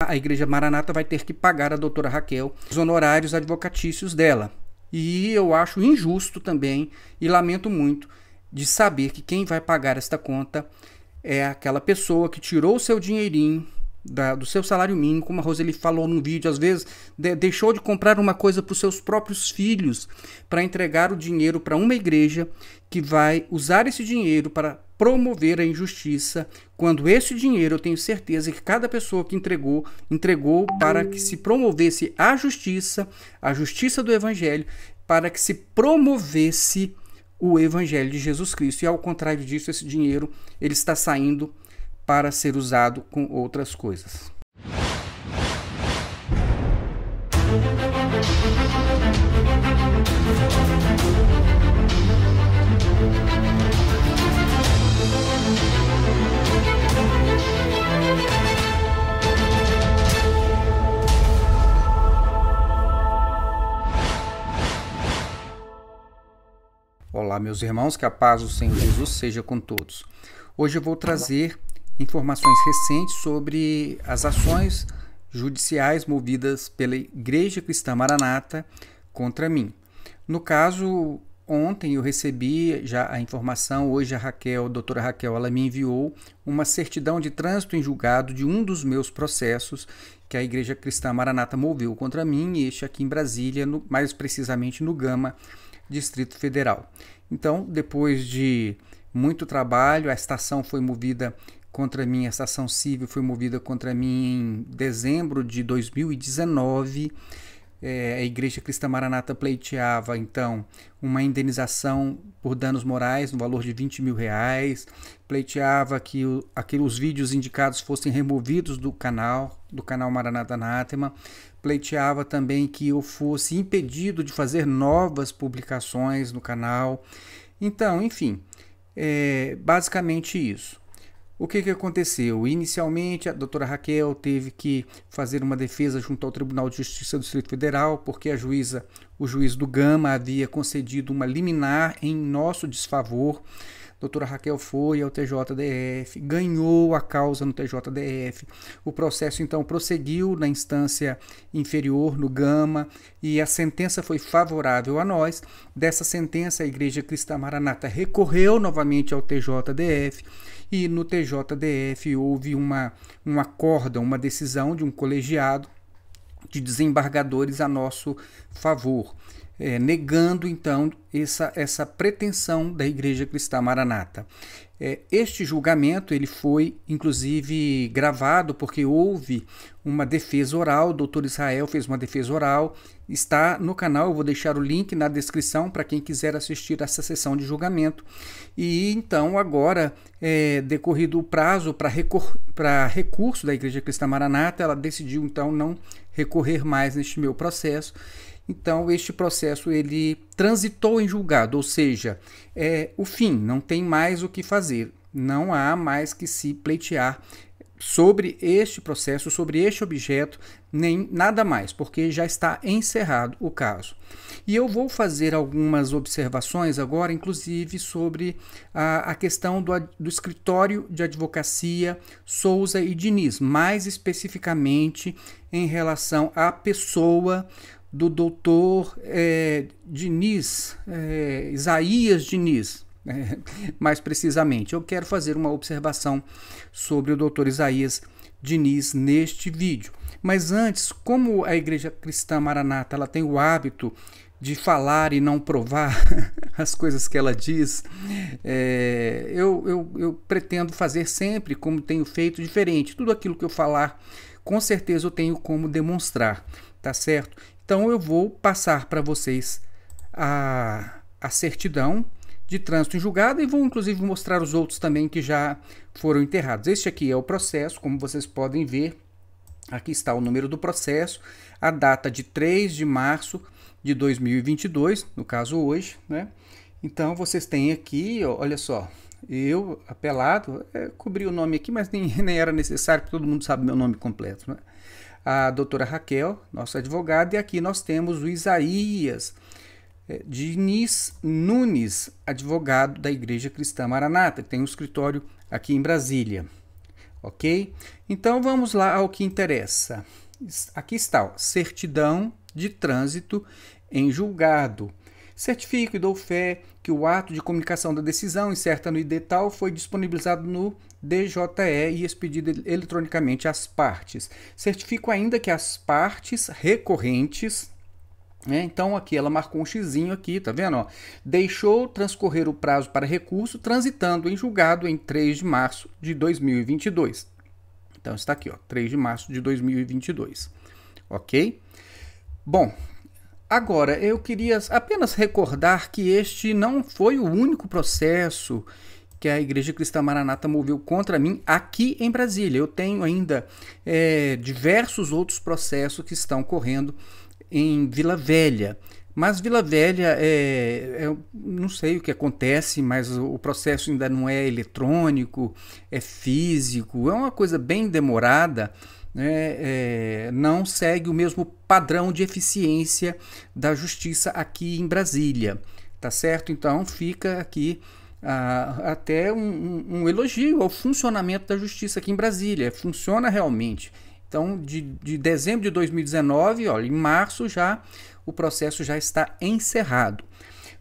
a Igreja Maranata vai ter que pagar a doutora Raquel os honorários advocatícios dela. E eu acho injusto também, e lamento muito, de saber que quem vai pagar esta conta é aquela pessoa que tirou o seu dinheirinho do seu salário mínimo, como a Roseli falou no vídeo, às vezes deixou de comprar uma coisa para os seus próprios filhos para entregar o dinheiro para uma igreja que vai usar esse dinheiro para promover a injustiça, quando esse dinheiro eu tenho certeza que cada pessoa que entregou para que se promovesse a justiça do evangelho, para que se promovesse o evangelho de Jesus Cristo. E ao contrário disso, esse dinheiro ele está saindo para ser usado com outras coisas. Olá, meus irmãos, que a paz do Senhor Jesus seja com todos. Hoje eu vou trazer informações recentes sobre as ações judiciais movidas pela Igreja Cristã Maranata contra mim. No caso, ontem eu recebi já a informação, hoje a doutora Raquel, ela me enviou uma certidão de trânsito em julgado de um dos meus processos que a Igreja Cristã Maranata moveu contra mim, este aqui em Brasília, mais precisamente no Gama, Distrito Federal. Então, depois de muito trabalho, a estação foi movida contra mim, a estação civil foi movida contra mim em dezembro de 2019. A Igreja Cristã Maranata pleiteava, então, uma indenização por danos morais no valor de R$20 mil, pleiteava que os vídeos indicados fossem removidos do canal Maranata Anátema, pleiteava também que eu fosse impedido de fazer novas publicações no canal. Então, enfim, basicamente isso. O que aconteceu? Inicialmente, a doutora Raquel teve que fazer uma defesa junto ao Tribunal de Justiça do Distrito Federal, porque o juiz do Gama havia concedido uma liminar em nosso desfavor. A doutora Raquel foi ao TJDF, ganhou a causa no TJDF. O processo, então, prosseguiu na instância inferior, no Gama, e a sentença foi favorável a nós. Dessa sentença, a Igreja Cristã Maranata recorreu novamente ao TJDF, e no TJDF houve um acórdão, uma decisão de um colegiado de desembargadores a nosso favor, negando então essa pretensão da Igreja Cristã Maranata. Este julgamento ele foi inclusive gravado porque houve uma defesa oral, o doutor Israel fez uma defesa oral, está no canal, eu vou deixar o link na descrição para quem quiser assistir essa sessão de julgamento. E então agora, decorrido o prazo para recurso da Igreja Cristã Maranata, ela decidiu então não recorrer mais neste meu processo. Então, este processo ele transitou em julgado, ou seja, o fim, não tem mais o que fazer, não há mais que se pleitear sobre este processo, sobre este objeto, nem nada mais, porque já está encerrado o caso. E eu vou fazer algumas observações agora, inclusive sobre a questão do escritório de advocacia Souza e Diniz, mais especificamente em relação à pessoa do doutor Diniz, Isaías Diniz, mais precisamente. Eu quero fazer uma observação sobre o doutor Isaías Diniz neste vídeo. Mas antes, como a Igreja Cristã Maranata ela tem o hábito de falar e não provar as coisas que ela diz, eu pretendo fazer sempre, como tenho feito, diferente. Tudo aquilo que eu falar, com certeza eu tenho como demonstrar, tá certo? Então eu vou passar para vocês a certidão de trânsito em julgado e vou inclusive mostrar os outros também que já foram enterrados. Este aqui é o processo, como vocês podem ver, aqui está o número do processo, a data de 3 de março de 2022, no caso hoje, né? Então vocês têm aqui, ó, olha só, eu apelado, cobri o nome aqui, mas nem era necessário, porque todo mundo sabe meu nome completo, né? A doutora Raquel, nossa advogada, e aqui nós temos o Isaías Diniz Nunes, advogado da Igreja Cristã Maranata, que tem um escritório aqui em Brasília. ok? Então vamos lá ao que interessa. Aqui está, ó, certidão de trânsito em julgado. Certifico e dou fé que o ato de comunicação da decisão incerta no ID tal foi disponibilizado no DJE e expedido eletronicamente às partes. Certifico ainda que as partes recorrentes, né, então aqui ela marcou um xizinho aqui, tá vendo? Ó, deixou transcorrer o prazo para recurso, transitando em julgado em 3 de março de 2022. Então está aqui, ó, 3 de março de 2022, ok? Bom, agora eu queria apenas recordar que este não foi o único processo que a Igreja Cristã Maranata moveu contra mim aqui em Brasília. Eu tenho ainda diversos outros processos que estão correndo em Vila Velha. Mas Vila Velha, eu não sei o que acontece, mas o processo ainda não é eletrônico, é físico, é uma coisa bem demorada, né? Não segue o mesmo padrão de eficiência da justiça aqui em Brasília, tá certo? Então fica aqui até um elogio ao funcionamento da justiça aqui em Brasília, funciona realmente. Então, de dezembro de 2019, olha, em março já o processo já está encerrado.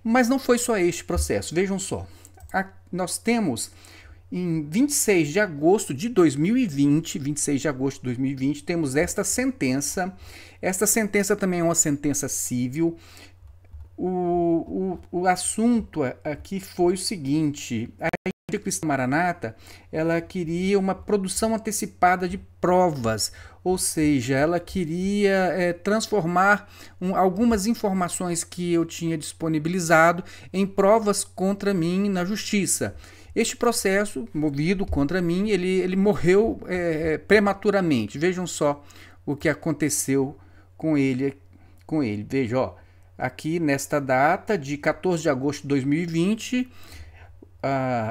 Mas não foi só este processo, vejam só. Nós temos em 26 de agosto de 2020, temos esta sentença. Esta sentença também é uma sentença civil. O assunto aqui foi o seguinte: a Igreja Cristã Maranata, ela queria uma produção antecipada de provas, ou seja, ela queria transformar algumas informações que eu tinha disponibilizado em provas contra mim na justiça. Este processo, movido contra mim, ele morreu prematuramente. Vejam só o que aconteceu com ele. Veja, ó, aqui nesta data de 14 de agosto de 2020,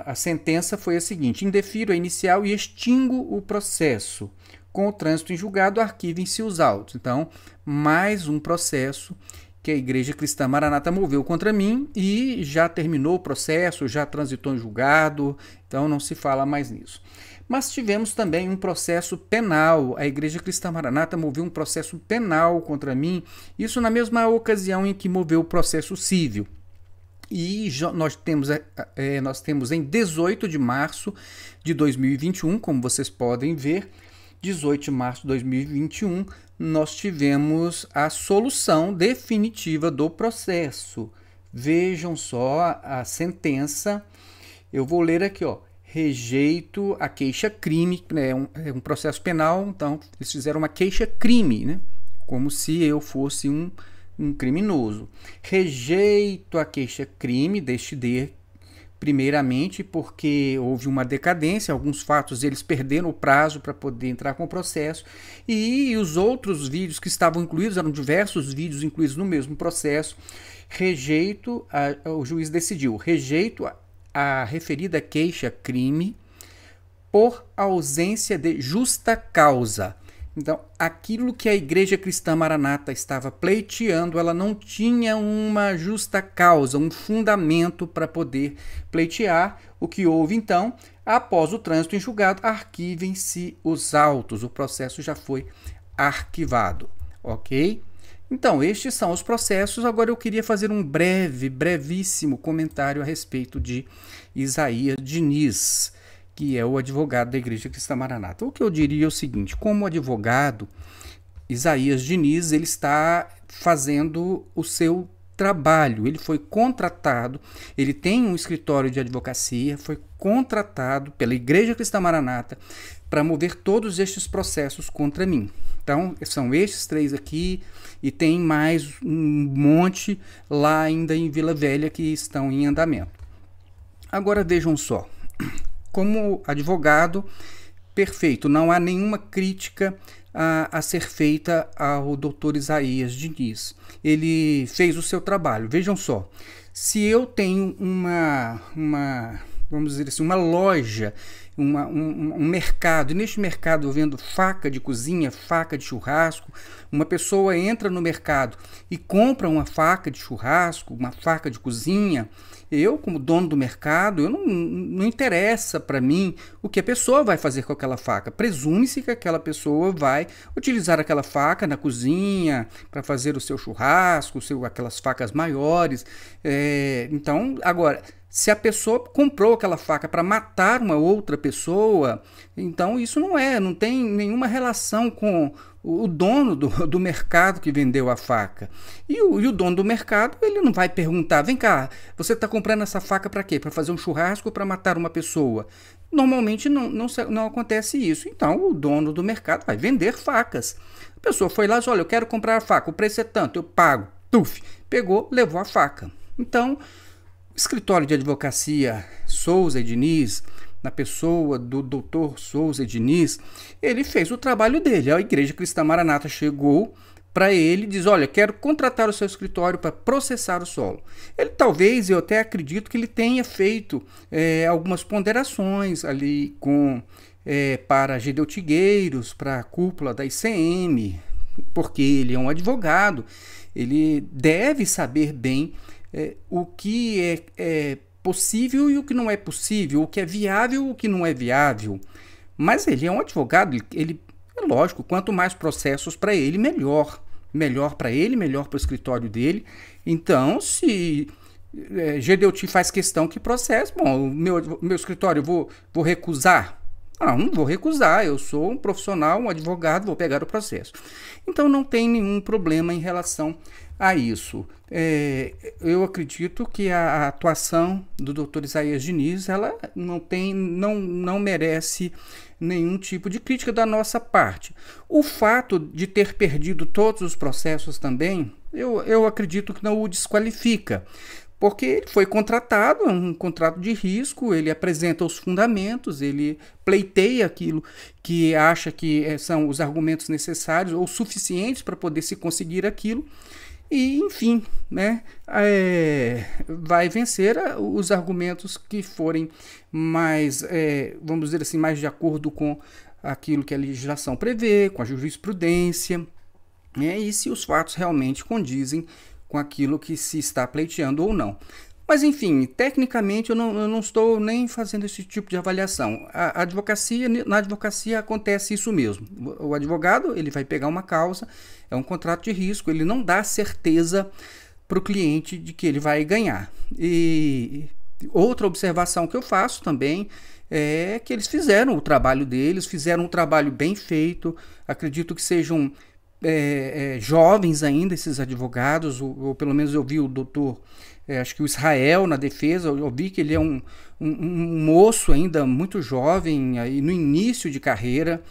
a sentença foi a seguinte: indefiro a inicial e extingo o processo. Com o trânsito em julgado, arquivem-se os autos. Então, mais um processo que a Igreja Cristã Maranata moveu contra mim e já terminou o processo, já transitou em julgado, então não se fala mais nisso. Mas tivemos também um processo penal. A Igreja Cristã Maranata moveu um processo penal contra mim, isso na mesma ocasião em que moveu o processo civil. E nós temos em 18 de março de 2021, como vocês podem ver, 18 de março de 2021, nós tivemos a solução definitiva do processo. Vejam só a sentença. Eu vou ler aqui, ó. Rejeito a queixa-crime, né? É um processo penal, então eles fizeram uma queixa-crime, né? Como se eu fosse um criminoso. Rejeito a queixa-crime deste D, primeiramente porque houve uma decadência, alguns fatos eles perderam o prazo para poder entrar com o processo, e os outros vídeos que estavam incluídos, eram diversos vídeos incluídos no mesmo processo. O juiz decidiu, rejeito a referida queixa-crime por ausência de justa causa. Então, aquilo que a Igreja Cristã Maranata estava pleiteando, ela não tinha uma justa causa, um fundamento para poder pleitear. O que houve, então, após o trânsito em julgado, arquivem-se os autos. O processo já foi arquivado, ok? Então, estes são os processos. Agora eu queria fazer um brevíssimo comentário a respeito de Isaías Diniz, que é o advogado da Igreja Cristã Maranata. O que eu diria é o seguinte: como advogado, Isaías Diniz, ele está fazendo o seu trabalho, ele foi contratado, ele tem um escritório de advocacia, foi contratado pela Igreja Cristã Maranata para mover todos estes processos contra mim. Então, são estes 3 aqui, e tem mais um monte lá ainda em Vila Velha que estão em andamento. Agora vejam só, como advogado, perfeito, não há nenhuma crítica a ser feita ao doutor Isaías Diniz. Ele fez o seu trabalho. Vejam só, se eu tenho vamos dizer assim, uma loja um mercado, e neste mercado eu vendo faca de cozinha, faca de churrasco, uma pessoa entra no mercado e compra uma faca de churrasco, uma faca de cozinha, eu, como dono do mercado, não interessa para mim o que a pessoa vai fazer com aquela faca. Presume-se que aquela pessoa vai utilizar aquela faca na cozinha para fazer o seu churrasco, aquelas facas maiores. Então, agora, se a pessoa comprou aquela faca para matar uma outra pessoa, então isso não tem nenhuma relação com o dono do mercado que vendeu a faca. E o dono do mercado, ele não vai perguntar, vem cá, você está comprando essa faca para quê? Para fazer um churrasco ou para matar uma pessoa? Normalmente não acontece isso. Então o dono do mercado vai vender facas. A pessoa foi lá e disse, olha, eu quero comprar a faca, o preço é tanto, eu pago. Tuf, pegou, levou a faca. Então, o escritório de advocacia Souza e Diniz, na pessoa do Dr. Souza e Diniz, ele fez o trabalho dele. A Igreja Cristã Maranata chegou para ele e diz, olha, quero contratar o seu escritório para processar o solo. Ele talvez, eu até acredito que ele tenha feito algumas ponderações ali para Gedeutigueiros, para a cúpula da ICM, porque ele é um advogado, ele deve saber bem o que é possível e o que não é possível, o que é viável e o que não é viável. Mas ele é um advogado, ele é lógico, quanto mais processos para ele, melhor. Melhor para ele, melhor para o escritório dele. Então, se Gedeuti faz questão que processe, bom, o meu escritório eu vou recusar. Não vou recusar, eu sou um profissional, um advogado, vou pegar o processo. Então não tem nenhum problema em relação a isso. Eu acredito que a atuação do Dr. Isaías Diniz, ela não merece nenhum tipo de crítica da nossa parte. O fato de ter perdido todos os processos também, eu acredito que não o desqualifica. Porque ele foi contratado, é um contrato de risco, ele apresenta os fundamentos, ele pleiteia aquilo que acha que são os argumentos necessários ou suficientes para poder se conseguir aquilo. E, enfim, né, vai vencer os argumentos que forem mais, vamos dizer assim, mais de acordo com aquilo que a legislação prevê, com a jurisprudência, né, e se os fatos realmente condizem com aquilo que se está pleiteando ou não. Mas, enfim, tecnicamente eu não estou nem fazendo esse tipo de avaliação. Na advocacia acontece isso mesmo. O advogado, ele vai pegar uma causa, é um contrato de risco, ele não dá certeza para o cliente de que ele vai ganhar. E outra observação que eu faço também é que eles fizeram o trabalho deles, fizeram um trabalho bem feito, acredito que sejam jovens ainda esses advogados, ou pelo menos eu vi o doutor, acho que o Israel na defesa, eu vi que ele é um moço ainda muito jovem, aí no início de carreira,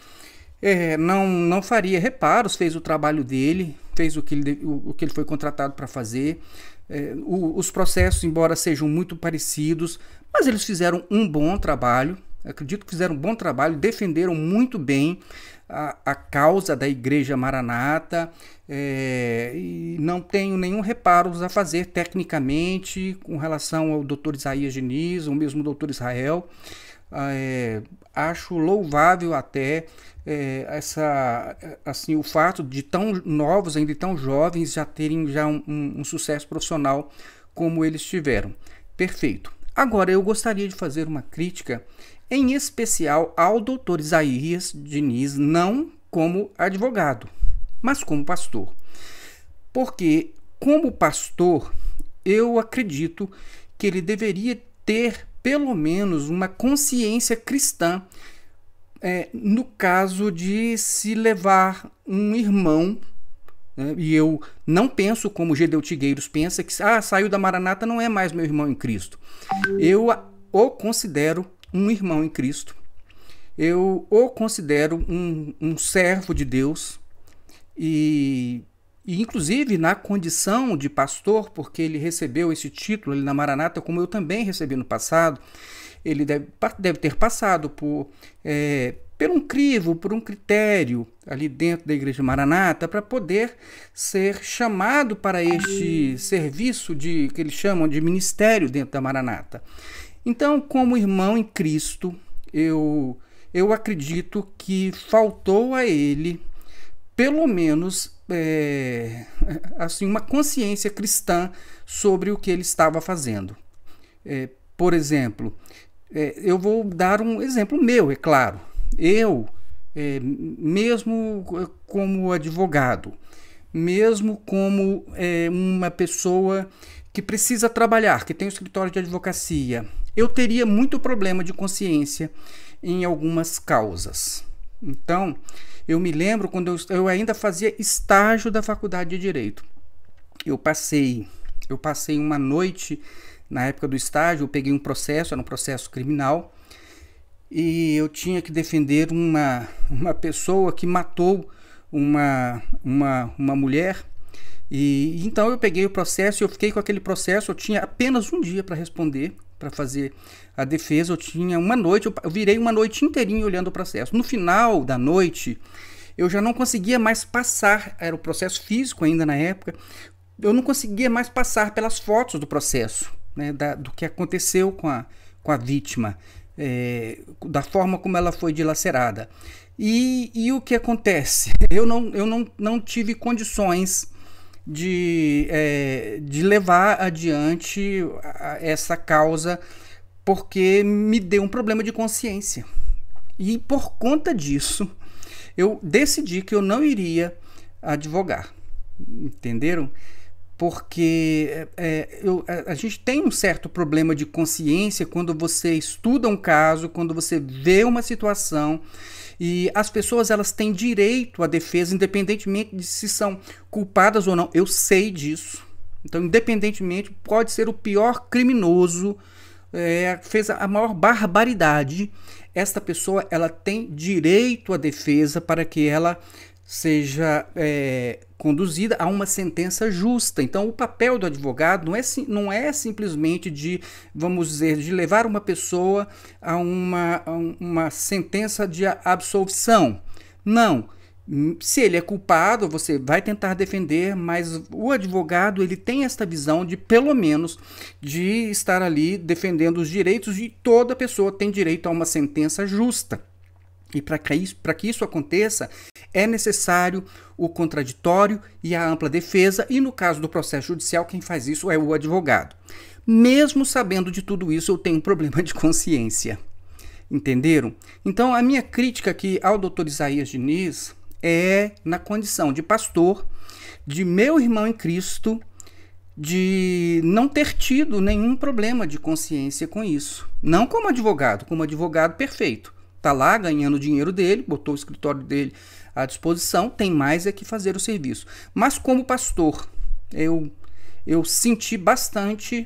não faria reparos, fez o trabalho dele, fez o que ele foi contratado para fazer. Os processos, embora sejam muito parecidos, mas eles fizeram um bom trabalho, acredito que fizeram um bom trabalho, defenderam muito bem a causa da Igreja Maranata, e não tenho nenhum reparo a fazer tecnicamente com relação ao Dr. Isaías Diniz, ou mesmo o Dr. Israel. Acho louvável até assim, o fato de tão novos, ainda tão jovens, já terem um sucesso profissional como eles tiveram. Perfeito. Agora, eu gostaria de fazer uma crítica, em especial ao Dr. Isaías Diniz, não como advogado, mas como pastor. Porque, como pastor, eu acredito que ele deveria ter, pelo menos, uma consciência cristã, no caso de se levar um irmão, né, e eu não penso como Gedeutigueiros pensa, que saiu da Maranata, não é mais meu irmão em Cristo. Eu o considero um irmão em Cristo, eu o considero um servo de Deus, e inclusive na condição de pastor, porque ele recebeu esse título ali na Maranata, como eu também recebi no passado, ele deve ter passado por um crivo, por um critério ali dentro da Igreja Maranata, para poder ser chamado para este serviço que eles chamam de ministério dentro da Maranata. Então, como irmão em Cristo, eu acredito que faltou a ele, pelo menos, assim, uma consciência cristã sobre o que ele estava fazendo. Por exemplo, eu vou dar um exemplo meu, é claro. Eu, mesmo como advogado, mesmo como uma pessoa que precisa trabalhar, que tem um escritório de advocacia, eu teria muito problema de consciência em algumas causas. Então, eu me lembro quando eu ainda fazia estágio da faculdade de Direito. Eu passei uma noite, na época do estágio, eu peguei um processo, era um processo criminal, e eu tinha que defender uma pessoa que matou uma mulher. E então eu peguei o processo e eu fiquei com aquele processo. Eu tinha apenas um dia para responder, para fazer a defesa. Eu tinha uma noite, eu virei uma noite inteirinha olhando o processo. No final da noite, eu já não conseguia mais passar, era o processo físico ainda na época, eu não conseguia mais passar pelas fotos do processo, né, do que aconteceu com a vítima, da forma como ela foi dilacerada. E o que acontece? Eu não tive condições de levar adiante essa causa, porque me deu um problema de consciência. E por conta disso, eu decidi que eu não iria advogar. Entenderam? Porque a gente tem um certo problema de consciência quando você estuda um caso, quando você vê uma situação. E as pessoas, elas têm direito à defesa, independentemente de se são culpadas ou não. Eu sei disso. Então, independentemente, pode ser o pior criminoso, fez a maior barbaridade. Esta pessoa, ela tem direito à defesa para que ela seja conduzida a uma sentença justa. Então, o papel do advogado não é simplesmente de, vamos dizer, de levar uma pessoa a uma sentença de absolvição. Não. Se ele é culpado, você vai tentar defender, mas o advogado, ele tem esta visão de, pelo menos, de estar ali defendendo os direitos de toda pessoa, tem direito a uma sentença justa. E para que isso aconteça, é necessário o contraditório e a ampla defesa, e no caso do processo judicial, quem faz isso é o advogado. Mesmo sabendo de tudo isso, eu tenho um problema de consciência. Entenderam? Então, a minha crítica aqui ao Dr. Isaías Diniz é na condição de pastor, de meu irmão em Cristo, de não ter tido nenhum problema de consciência com isso. Não como advogado perfeito. Está lá ganhando o dinheiro dele, botou o escritório dele à disposição, tem mais é que fazer o serviço. Mas como pastor, eu senti bastante,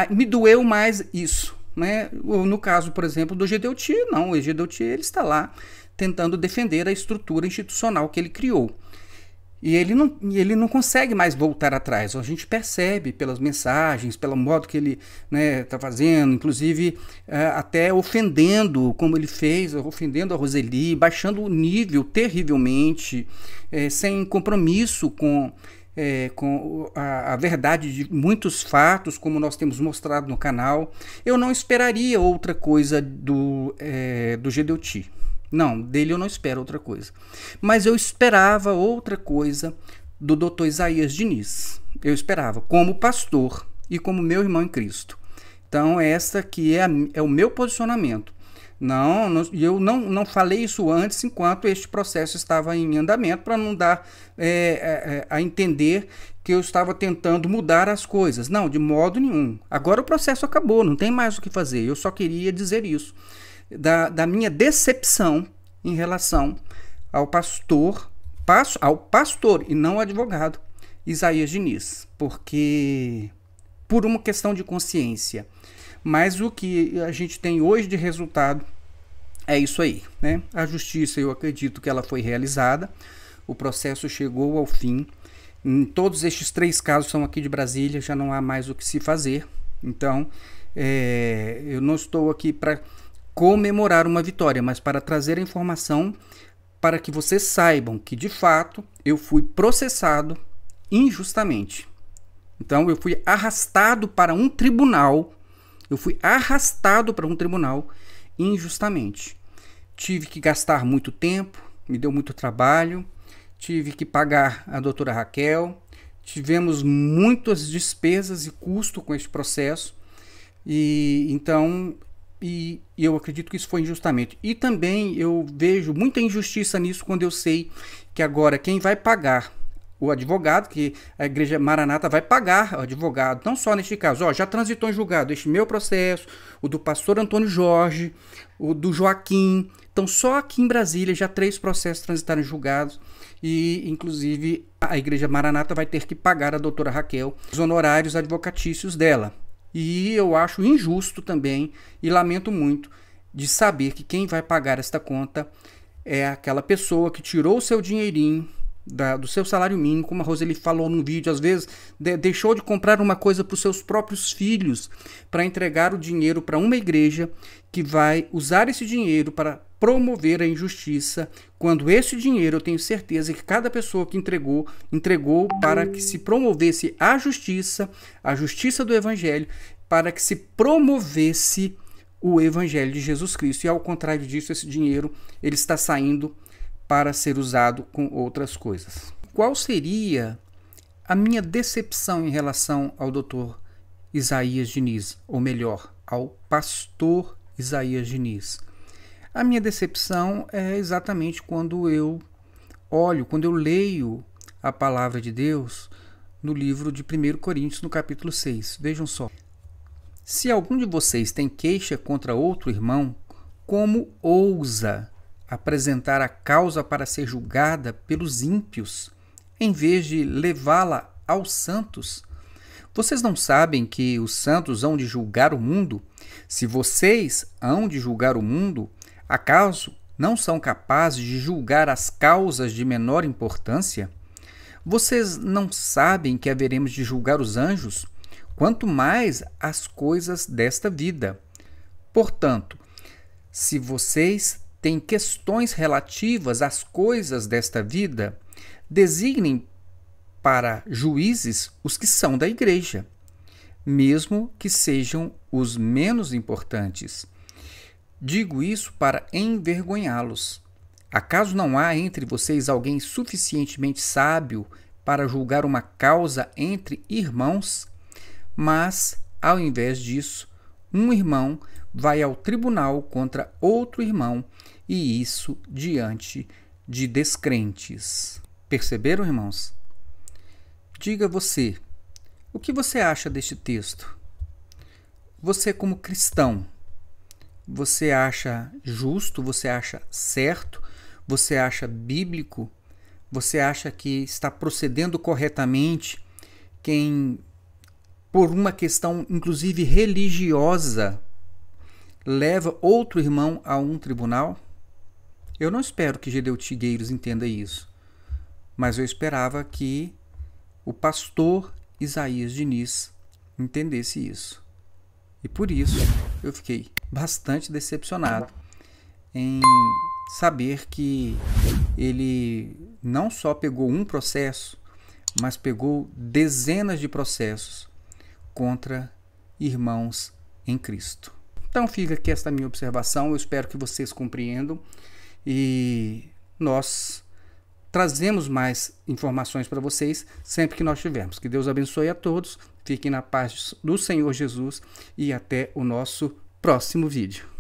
me doeu mais isso, né? No caso, por exemplo, do Gedeuti, não, o Gedeuti, ele está lá tentando defender a estrutura institucional que ele criou. E ele não consegue mais voltar atrás. A gente percebe pelas mensagens, pelo modo que ele está fazendo, inclusive até ofendendo, como ele fez, ofendendo a Roseli, baixando o nível terrivelmente, sem compromisso com a verdade de muitos fatos, como nós temos mostrado no canal. Eu não esperaria outra coisa do Gedeuti. Não, dele eu não espero outra coisa. Mas eu esperava outra coisa do Dr. Isaías Diniz. Eu esperava, como pastor e como meu irmão em Cristo. Então, essa aqui é o meu posicionamento. Eu não falei isso antes, enquanto este processo estava em andamento, para não dar a entender que eu estava tentando mudar as coisas. Não, de modo nenhum. Agora o processo acabou, não tem mais o que fazer. Eu só queria dizer isso. Da minha decepção em relação ao pastor e não ao advogado Isaías Diniz, porque por uma questão de consciência. Mas o que a gente tem hoje de resultado é isso aí, né? A justiça, eu acredito que ela foi realizada, o processo chegou ao fim. Em todos estes 3 casos são aqui de Brasília, já não há mais o que se fazer. Então, eu não estou aqui para comemorar uma vitória, mas para trazer a informação para que vocês saibam que, de fato, eu fui processado injustamente. Então, eu fui arrastado para um tribunal, injustamente. Tive que gastar muito tempo, me deu muito trabalho, tive que pagar a doutora Raquel, tivemos muitas despesas e custo com este processo, e eu acredito que isso foi injustamente. E também eu vejo muita injustiça nisso quando eu sei que agora quem vai pagar o advogado, que a Igreja Maranata vai pagar o advogado, não só neste caso, já transitou em julgado este meu processo, o do pastor Antônio Jorge, o do Joaquim. Então, só aqui em Brasília já 3 processos transitaram em julgados e, inclusive, a Igreja Maranata vai ter que pagar a doutora Raquel os honorários advocatícios dela. E eu acho injusto também e lamento muito de saber que quem vai pagar esta conta é aquela pessoa que tirou o seu dinheirinho do seu salário mínimo, como a Roseli falou no vídeo, às vezes deixou de comprar uma coisa para os seus próprios filhos para entregar o dinheiro para uma igreja que vai usar esse dinheiro para promover a injustiça, quando esse dinheiro eu tenho certeza que cada pessoa que entregou para que se promovesse a justiça do Evangelho, para que se promovesse o Evangelho de Jesus Cristo. E ao contrário disso, esse dinheiro ele está saindo para ser usado com outras coisas. Qual seria a minha decepção em relação ao Dr. Isaías Diniz, ou melhor, ao pastor Isaías Diniz? A minha decepção é exatamente quando eu leio a palavra de Deus no livro de 1 Coríntios, no capítulo 6. Vejam só. Se algum de vocês tem queixa contra outro irmão, como ousa apresentar a causa para ser julgada pelos ímpios, em vez de levá-la aos santos? Vocês não sabem que os santos hão de julgar o mundo? Se vocês hão de julgar o mundo, acaso não são capazes de julgar as causas de menor importância? Vocês não sabem que haveremos de julgar os anjos? Quanto mais as coisas desta vida. Portanto, se vocês têm questões relativas às coisas desta vida, designem para juízes os que são da igreja, mesmo que sejam os menos importantes. Digo isso para envergonhá-los. Acaso não há entre vocês alguém suficientemente sábio para julgar uma causa entre irmãos? Mas, ao invés disso, um irmão vai ao tribunal contra outro irmão, e isso diante de descrentes. Perceberam, irmãos? Diga você, o que você acha deste texto? Você, como cristão, você acha justo? Você acha certo? Você acha bíblico? Você acha que está procedendo corretamente quem, por uma questão inclusive religiosa, leva outro irmão a um tribunal? Eu não espero que Gedeu Tigueiros entenda isso, mas eu esperava que o pastor Isaías Diniz entendesse isso. E por isso eu fiquei bastante decepcionado em saber que ele não só pegou um processo, mas pegou dezenas de processos contra irmãos em Cristo. Então fica aqui esta minha observação, eu espero que vocês compreendam e nós trazemos mais informações para vocês sempre que nós tivermos. Que Deus abençoe a todos, fiquem na paz do Senhor Jesus e até o nosso próximo vídeo.